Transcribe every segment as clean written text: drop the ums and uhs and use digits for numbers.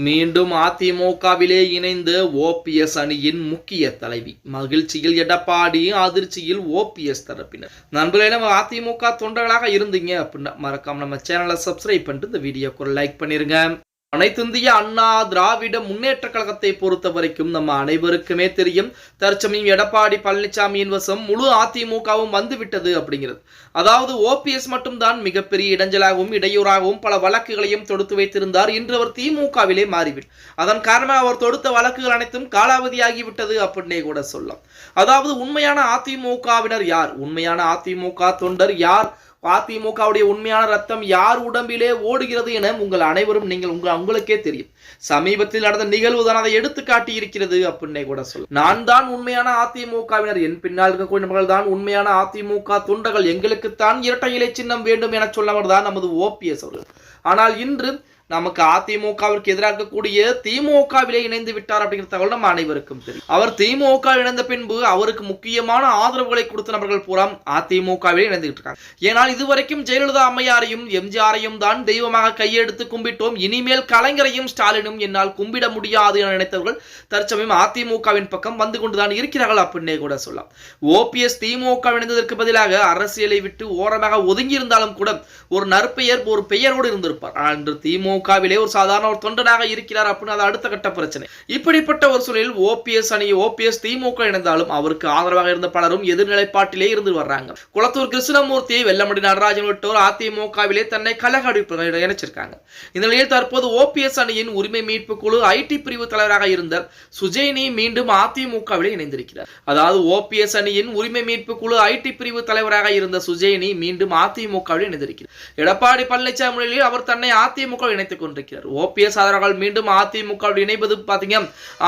மீண்டும் அதிமுகவிலே இணைந்த ஓபிஎஸ் அணியின் முக்கிய தலைவி. மகிழ்ச்சியில் எடப்பாடி, அதிர்ச்சியில் ஓபிஎஸ் தரப்பினர். நண்பர்களே, நம்ம அதிமுக தொண்டர்களாக இருந்தீங்க அப்படின்னா மறக்காம நம்ம சேனலை சப்ஸ்கிரைப் பண்ணிட்டு இந்த வீடியோக்கு ஒரு லைக் பண்ணிருங்க. அனைத்திந்திய அண்ணா திராவிட முன்னேற்ற கழகத்தை பொறுத்த வரைக்கும் நம்ம அனைவருக்குமே தெரியும், தற்சமயம் எடப்பாடி பழனிசாமியின் வசம் முழு அதிமுகவும் வந்துவிட்டது அப்படிங்கிறது. அதாவது ஓபிஎஸ் மட்டும்தான் மிகப்பெரிய இடைஞ்சலாகவும் இடையூறாகவும் பல வழக்குகளையும் தொடுத்து வைத்திருந்தார். இன்று அவர் திமுகவிலே மாறிவிட்டார். அதன் காரணமாக அவர் தொடுத்த வழக்குகள் அனைத்தும் காலாவதியாகிவிட்டது அப்படின்னே கூட சொல்லலாம். அதாவது உண்மையான அதிமுகவினர் யார், உண்மையான அதிமுக தொண்டர் யார், அதிமுகவுடைய உண்மையான ரத்தம் யார் உடம்பிலே ஓடுகிறது என உங்கள் அனைவரும் உங்களுக்கே தெரியும். சமீபத்தில் நடந்த நிகழ்வு தான் அதை எடுத்து காட்டி இருக்கிறது அப்படின்னே கூட சொல்ல. நான் தான் உண்மையான அதிமுகவினர், என் பின்னால் இருக்கக்கூடிய நபர்கள் தான் உண்மையான அதிமுக தொண்டர்கள், எங்களுக்குத்தான் இரட்டை இலை சின்னம் வேண்டும் என சொன்னவர் தான் நமது ஓபிஎஸ் அவர்கள். ஆனால் இன்று நமக்கு அதிமுகவிற்கு எதிராக இருக்கக்கூடிய திமுகவிலே இணைந்து விட்டார் அப்படிங்கிற தகவல் நம்ம அனைவருக்கும் தெரியும். அவர் திமுக இணைந்த பின்பு அவருக்கு முக்கியமான ஆதரவுகளை கொடுத்த நபர்கள் பூரா அதிமுகவிலே இணைந்துகிட்டு இருக்காங்க. ஏனால் இதுவரைக்கும் ஜெயலலிதா அம்மையாரையும் எம்ஜிஆரையும் தான் தெய்வமாக கையெடுத்து கும்பிட்டோம், இனிமேல் கலைஞரையும் ஸ்டாலினும் என்னால் கும்பிட முடியாது என நினைத்தவர்கள் தற்சமயம் அதிமுகவின் பக்கம் வந்து கொண்டுதான் இருக்கிறார்கள் அப்படின்னே கூட சொல்லலாம். ஓபிஎஸ் திமுக இணைந்ததற்கு பதிலாக அரசியலை விட்டு ஓரமாக ஒதுங்கி இருந்தாலும் கூட ஒரு நற்பெயர், ஒரு பெயரோடு இருந்திருப்பார். ஆனால் இன்று திமுகவிலே ஒரு சாதாரண ஒரு தொண்டனாக இருக்கிறார் அப்படின்னு அது அடுத்த கட்ட பிரச்சனை. இப்படிப்பட்ட ஒரு சூழலில் ஓபிஎஸ் அணி, ஓபிஎஸ் திமுக இணைந்தாலும் அவருக்கு ஆதரவாக இருந்த பலரும் எதிர்நிலைப்பாட்டிலே இருந்து வர்றாங்க. குளத்தூர் கிருஷ்ணமூர்த்தி, வெல்லமண்டி நடராஜன் உள்ளிட்டோர் அதிமுகவிலே தன்னை கலகடிப்பு இணைச்சிருக்காங்க. இந்த நிலையில் தற்போது ஓபிஎஸ் அணியின் உரிமை மீட்பு குழு ஐடி பிரிவு தலைவராக இருந்த சுஜயினி மீண்டும் அதிமுகவிலே இணைந்திருக்கிறார். அதாவது ஓபிஎஸ் அணியின் உரிமை மீட்பு குழு ஐடி பிரிவு தலைவராக இருந்த சுஜயினி மீண்டும் அதிமுகவில் இணைந்திருக்கிறார். எடப்பாடி பழனிசாமி முன்னிலையில் அவர் தன்னை அதிமுக இணைத்துக் கொண்டிருக்கிறார். ஓபிஎஸ் ஆதரவாளர்கள் மீண்டும் அதிமுக இணைப்பது பாத்தீங்க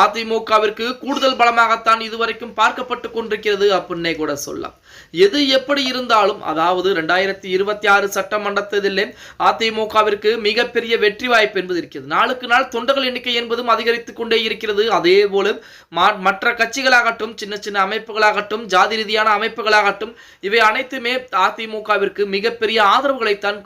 அதிமுகவிற்கு கூடுதல் பலமாகத்தான் இதுவரைக்கும் பார்க்கப்பட்டு கொண்டிருக்கிறது அப்படின்னே கூட சொல்லலாம். எது எப்படி இருந்தாலும் அதாவது 2026 சட்டமன்ற தேர்தலில் அதிமுகவிற்கு மிகப்பெரிய வெற்றி வாய்ப்பு என்பது இருக்கிறது. நாளுக்கு நாள் தொண்டர்கள் எண்ணிக்கை என்பதும் அதிகரித்துக் கொண்டே இருக்கிறது. அதே போல மற்ற கட்சிகளாகட்டும், சின்ன சின்ன அமைப்புகளாகட்டும், ஜாதி ரீதியான அமைப்புகளாகட்டும், இவை அனைத்துமே அதிமுகவிற்கு மிகப்பெரிய ஆதரவுகளைத்தான்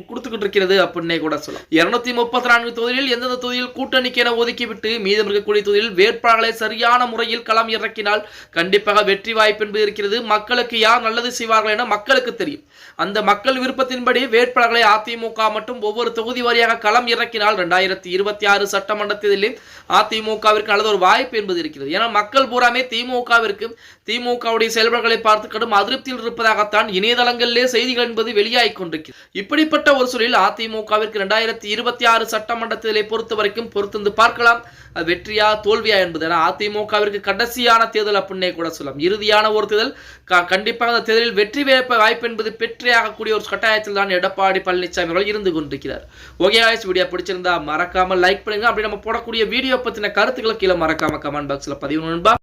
கொடுத்துக்கிட்டு இருக்கிறது அப்படின்னே கூட சொல்லலாம். 234 தொகுதியில் எந்தெந்த தொகுதியில் கூட்டணிக்கு என ஒதுக்கிவிட்டு மீதம் இருக்கக்கூடிய தொகுதியில் வேட்பாளர்களை சரியான முறையில் களம் இறக்கினால் கண்டிப்பாக வெற்றி வாய்ப்பு என்பது இருக்கிறது. மக்களுக்கு யார் நல்லது செய்வார்கள் என மக்களுக்கு தெரியும். அந்த மக்கள் விருப்பத்தின்படி வேட்பாளர்களை அதிமுக மற்றும் ஒவ்வொரு தொகுதி வாரியாக களம் இறக்கினால் 2026 சட்டமன்ற தேர்தலில் அதிமுகவிற்கு நல்லது ஒரு வாய்ப்பு என்பது இருக்கிறது. ஏன்னா மக்கள் பூராமே திமுகவுடைய செயல்பாடுகளை பார்த்து கடும் அதிருப்தியில் இருப்பதாகத்தான் இணையதளங்களிலே செய்திகள் என்பது வெளியாகிக் கொண்டிருக்கிறது. இப்படிப்பட்ட ஒரு சூழலில் அதிமுகவிற்கு 2026 சட்டமன்ற தேர்தலை பொறுத்த வரைக்கும் பொறுத்திருந்து பார்க்கலாம், வெற்றியா தோல்வியா என்பது. அதிமுகவிற்கு கடைசியான தேர்தல் அப்படின்னே கூட சொல்லலாம். இறுதியான ஒரு தேர்தல், கண்டிப்பாக அந்த தேர்தலில் வெற்றி வாய்ப்பு என்பது பெற்றியாகக்கூடிய ஒரு கட்டாயத்தில் தான் எடப்பாடி பழனிசாமி அவர்கள் இருந்து கொண்டிருக்கிறார். ஓகே, வீடியோ பிடிச்சிருந்தா மறக்காம லைக் பண்ணுங்க. அப்படி நம்ம போடக்கூடிய வீடியோ பத்தின கருத்துக்களை கீழே மறக்காம கமெண்ட் பாக்ஸ்ல பதிவு நண்பா.